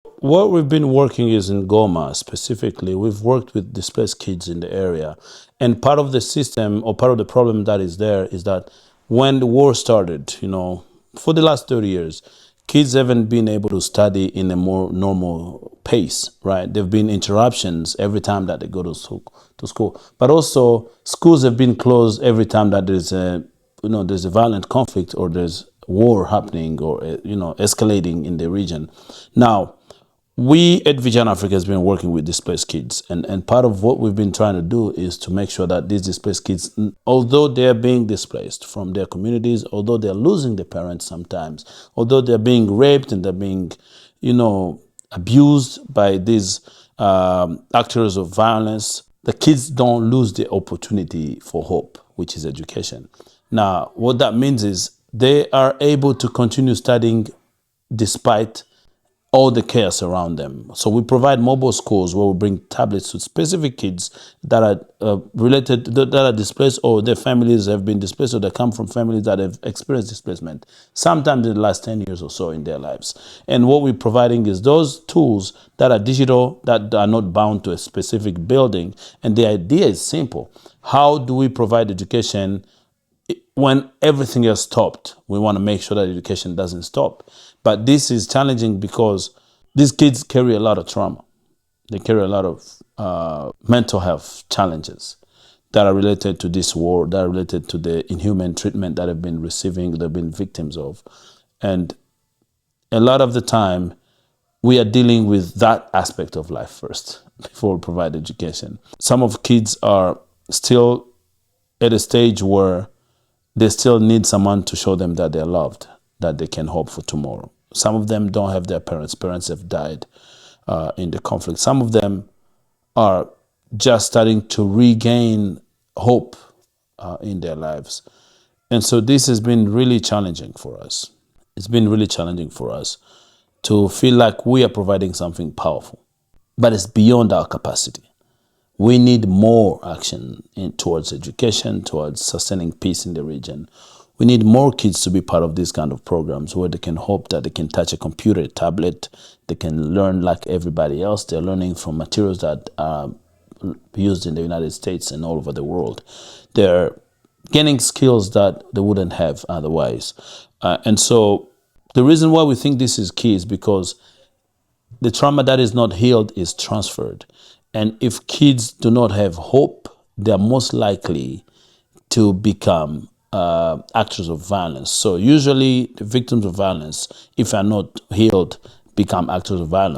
What we've been working is in Goma specifically. We've worked with displaced kids in the area. And part of the system or part of the problem that is there is that when the war started, for the last 30 years, kids haven't been able to study in a more normal pace, right? There have been interruptions every time that they go to school. But also schools have been closed every time that there's a violent conflict or there's war happening or escalating in the region. Now, we at Vision Africa has been working with displaced kids, and part of what we've been trying to do is to make sure that these displaced kids, although they're being displaced from their communities, although they're losing their parents sometimes, although they're being raped and they're being, abused by these actors of violence, the kids don't lose the opportunity for hope, which is education. Now, what that means is they are able to continue studying despite all the chaos around them. So we provide mobile schools where we bring tablets to specific kids that are that are displaced, or their families have been displaced, or they come from families that have experienced displacement, sometimes in the last 10 years or so in their lives. And what we're providing is those tools that are digital, that are not bound to a specific building. And the idea is simple. How do we provide education when everything has stopped? We want to make sure that education doesn't stop. But this is challenging because these kids carry a lot of trauma. They carry a lot of mental health challenges that are related to this war, that are related to the inhuman treatment that they've been victims of. And a lot of the time, we are dealing with that aspect of life first before we provide education. Some of kids are still at a stage where they still need someone to show them that they're loved, that they can hope for tomorrow. Some of them don't have their parents. Parents have died in the conflict. Some of them are just starting to regain hope in their lives. And so this has been really challenging for us. It's been really challenging for us to feel like we are providing something powerful, but it's beyond our capacity. We need more action towards education, towards sustaining peace in the region. We need more kids to be part of these kind of programs where they can hope that they can touch a computer, a tablet, they can learn like everybody else. They're learning from materials that are used in the United States and all over the world. They're gaining skills that they wouldn't have otherwise. And so the reason why we think this is key is because the trauma that is not healed is transferred. And if kids do not have hope, they're most likely to become actors of violence. So usually the victims of violence, if are not healed, become actors of violence.